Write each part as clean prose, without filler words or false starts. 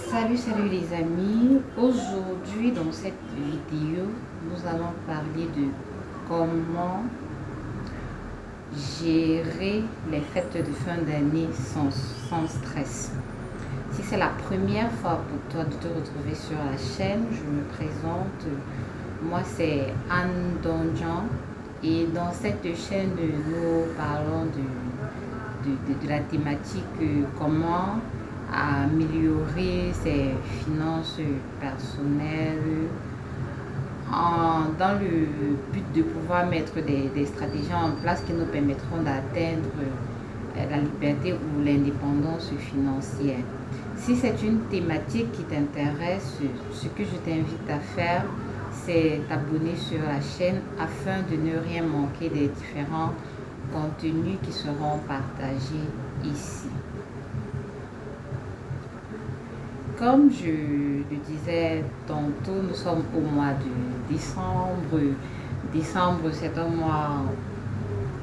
Salut les amis. Aujourd'hui dans cette vidéo, nous allons parler de comment gérer les fêtes de fin d'année sans stress. Si c'est la première fois pour toi de te retrouver sur la chaîne, je me présente. Moi c'est Anne Donjan et dans cette chaîne, nous parlons de la thématique comment améliorer ses finances personnelles dans le but de pouvoir mettre des stratégies en place qui nous permettront d'atteindre la liberté ou l'indépendance financière. Si c'est une thématique qui t'intéresse, ce que je t'invite à faire, c'est t'abonner sur la chaîne afin de ne rien manquer des différents contenus qui seront partagés ici. Comme je le disais tantôt, nous sommes au mois de décembre. Décembre, c'est un mois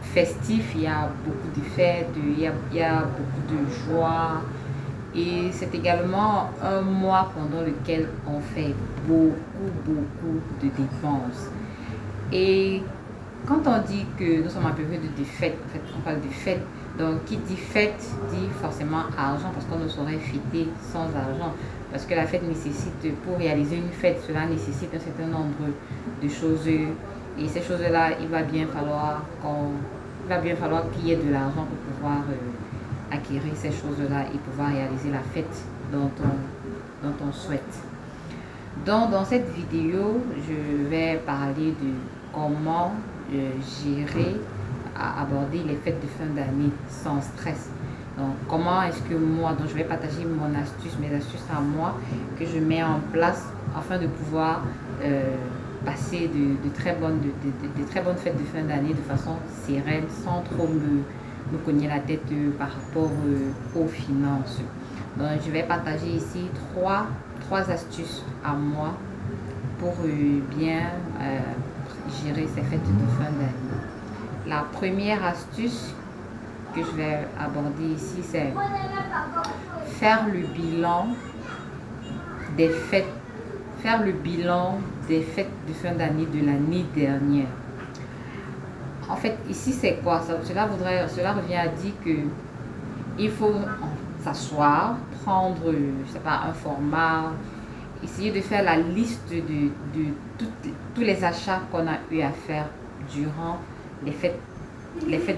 festif, il y a beaucoup de fêtes, il y a beaucoup de joie. Et c'est également un mois pendant lequel on fait beaucoup de dépenses. Et quand on dit que nous sommes en période de fête, en fait, on parle de fête. Donc, qui dit fête dit forcément argent parce qu'on ne saurait fêter sans argent. Parce que la fête nécessite, pour réaliser une fête, cela nécessite un certain nombre de choses. Et ces choses-là, il va bien falloir qu'il y ait de l'argent pour pouvoir acquérir ces choses-là et pouvoir réaliser la fête dont on souhaite. Donc, dans cette vidéo, je vais parler de comment gérer, aborder les fêtes de fin d'année sans stress. Donc, comment est-ce que moi, donc je vais partager mes astuces à moi que je mets en place afin de pouvoir passer de très bonnes fêtes de fin d'année de façon sereine, sans trop me cogner la tête par rapport aux finances. Donc, je vais partager ici trois astuces à moi pour bien gérer ces fêtes de fin d'année. La première astuce que je vais aborder ici, c'est faire le bilan des fêtes, de fin d'année de l'année dernière. En fait, ici, c'est quoi? Cela revient à dire que il faut s'asseoir, prendre, je sais pas, un format, essayer de faire la liste de tous les achats qu'on a eu à faire durant les fêtes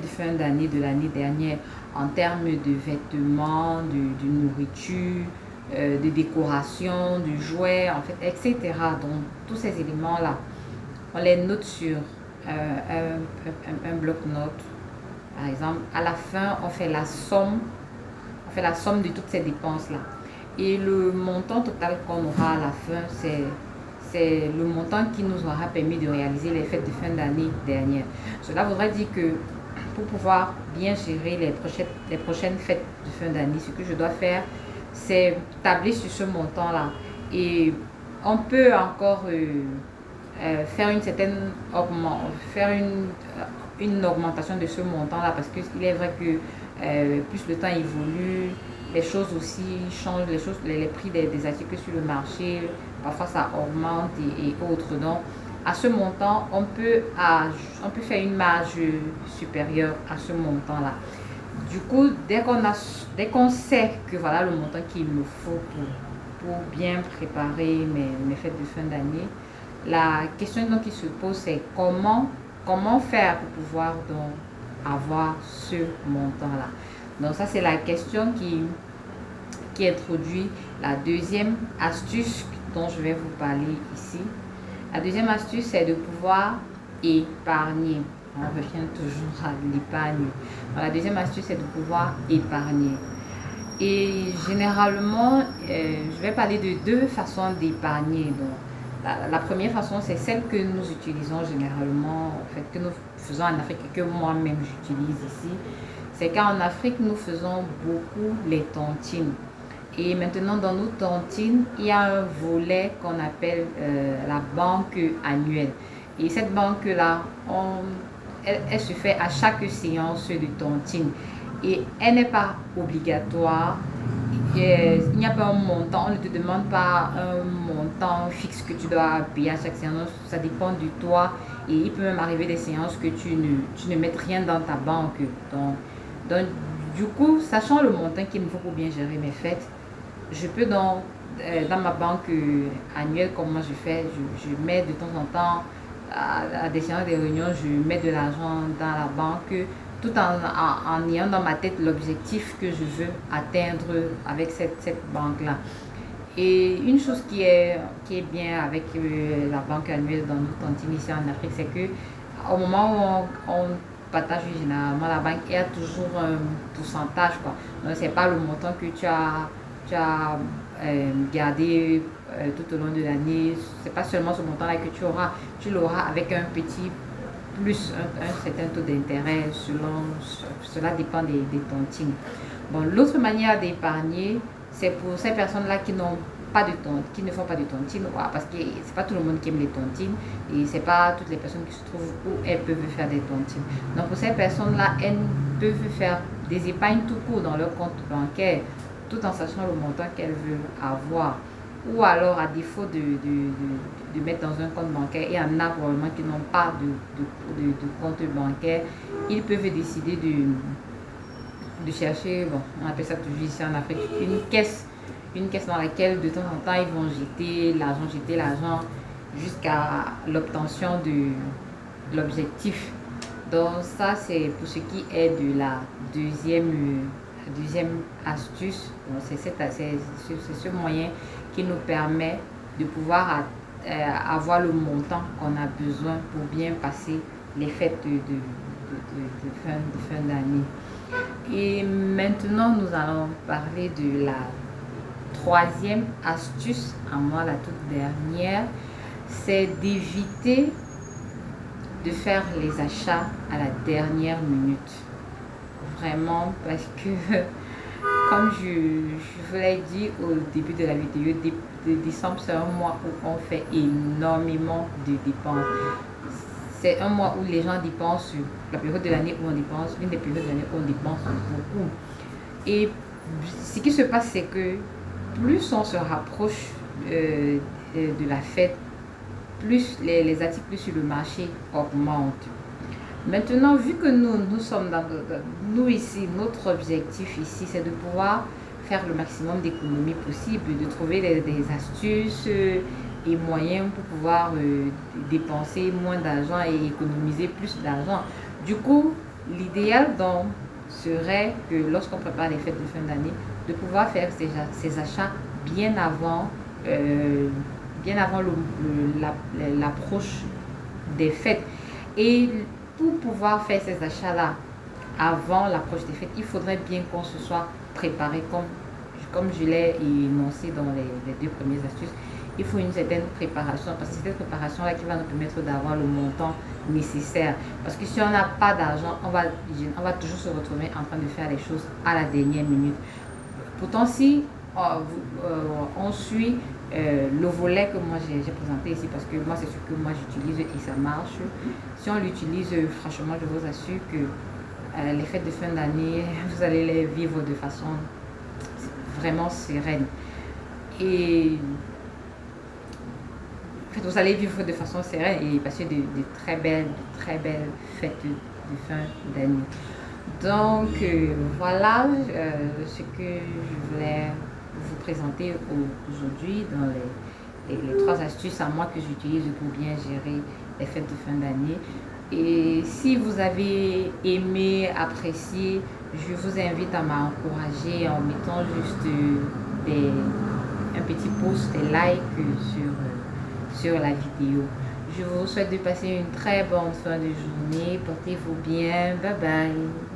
de fin d'année de l'année dernière en termes de vêtements, de nourriture, de décoration, de jouets, en fait, etc. Donc, tous ces éléments-là, on les note sur un bloc-notes. Par exemple, à la fin, on fait la somme de toutes ces dépenses-là. Et le montant total qu'on aura à la fin, c'est le montant qui nous aura permis de réaliser les fêtes de fin d'année dernière. Cela voudrait dire que pour pouvoir bien gérer les prochaines fêtes de fin d'année, ce que je dois faire, c'est tabler sur ce montant-là. Et on peut encore faire une augmentation de ce montant-là parce qu'il est vrai que plus le temps évolue, les choses aussi changent, les prix des articles sur le marché, parfois ça augmente et autres. Donc, à ce montant, on peut faire une marge supérieure à ce montant-là. Du coup, dès qu'on sait que voilà le montant qu'il me faut pour bien préparer mes fêtes de fin d'année, la question donc qui se pose, c'est comment faire pour pouvoir donc avoir ce montant-là. Donc ça, c'est la question qui introduit la deuxième astuce dont je vais vous parler ici. La deuxième astuce, c'est de pouvoir épargner. On revient toujours à l'épargne. La deuxième astuce, c'est de pouvoir épargner. Et généralement, je vais parler de deux façons d'épargner. Donc, la première façon, c'est celle que nous utilisons généralement, en fait, que nous faisons en Afrique et que moi-même j'utilise ici. C'est qu'en Afrique, nous faisons beaucoup les tontines. Et maintenant, dans nos tontines, il y a un volet qu'on appelle la banque annuelle. Et cette banque-là, elle se fait à chaque séance de tontine. Et elle n'est pas obligatoire il n'y a pas un montant, on ne te demande pas un montant fixe que tu dois payer à chaque séance, ça dépend de toi et il peut même arriver des séances que tu ne mettes rien dans ta banque. Donc, du coup, sachant le montant qu'il me faut pour bien gérer mes fêtes, je peux dans ma banque annuelle, comme moi je fais, je mets de temps en temps à des séances, des réunions, je mets de l'argent dans la banque tout en ayant dans ma tête l'objectif que je veux atteindre avec cette banque-là. Et une chose qui est bien avec la banque annuelle dans notre cantine ici en Afrique, c'est que au moment où on partage généralement la banque, il y a toujours un pourcentage, quoi. Donc, c'est pas le montant que tu as gardé tout au long de l'année. C'est pas seulement ce montant-là que tu auras. Tu l'auras avec un petit plus un certain taux d'intérêt cela dépend des tontines. Bon, l'autre manière d'épargner, c'est pour ces personnes-là qui n'ont pas de tontine, qui ne font pas de tontine, parce que c'est pas tout le monde qui aime les tontines et c'est pas toutes les personnes qui se trouvent où elles peuvent faire des tontines. Donc pour ces personnes-là, elles peuvent faire des épargnes tout court dans leur compte bancaire tout en sachant le montant qu'elles veulent avoir. Ou alors, à défaut de mettre dans un compte bancaire, et il y en a probablement qui n'ont pas de compte bancaire, ils peuvent décider de chercher, bon, on appelle ça toujours ici en Afrique, une caisse dans laquelle de temps en temps ils vont jeter l'argent jusqu'à l'obtention de l'objectif. Donc ça c'est pour ce qui est de la deuxième astuce. C'est ce moyen qui nous permet de pouvoir avoir le montant qu'on a besoin pour bien passer les fêtes de fin d'année. Et maintenant, nous allons parler de la troisième astuce, à moi la toute dernière, c'est d'éviter de faire les achats à la dernière minute. Vraiment, parce que comme je vous l'ai dit au début de la vidéo, décembre c'est un mois où on fait énormément de dépenses. C'est un mois où les gens dépensent, la période de l'année où on dépense, l'une des périodes de l'année où on dépense beaucoup. Et ce qui se passe, c'est que plus on se rapproche de la fête, plus les articles sur le marché augmentent. Maintenant, vu que nous sommes nous ici, notre objectif ici, c'est de pouvoir faire le maximum d'économies possible, de trouver des astuces et moyens pour pouvoir dépenser moins d'argent et économiser plus d'argent. Du coup, l'idéal donc serait que lorsqu'on prépare les fêtes de fin d'année, de pouvoir faire ces achats bien avant l'approche des fêtes. Et pour pouvoir faire ces achats-là avant l'approche des fêtes, il faudrait bien qu'on se soit préparé, comme je l'ai énoncé dans les deux premières astuces. Il faut une certaine préparation, parce que c'est cette préparation-là qui va nous permettre d'avoir le montant nécessaire. Parce que si on n'a pas d'argent, on va toujours se retrouver en train de faire les choses à la dernière minute. Pourtant, si on suit le volet que moi j'ai présenté ici, parce que moi c'est ce que moi j'utilise et ça marche, si on l'utilise, franchement je vous assure que les fêtes de fin d'année, vous allez les vivre de façon vraiment sereine. Et en fait, vous allez vivre de façon sereine et passer de très belles fêtes de fin d'année. Donc voilà ce que je voulais vous présenter aujourd'hui dans les trois astuces à moi que j'utilise pour bien gérer les fêtes de fin d'année. Et si vous avez aimé, apprécié, je vous invite à m'encourager en mettant juste un petit pouce, des likes sur la vidéo. Je vous souhaite de passer une très bonne fin de journée. Portez-vous bien. Bye bye.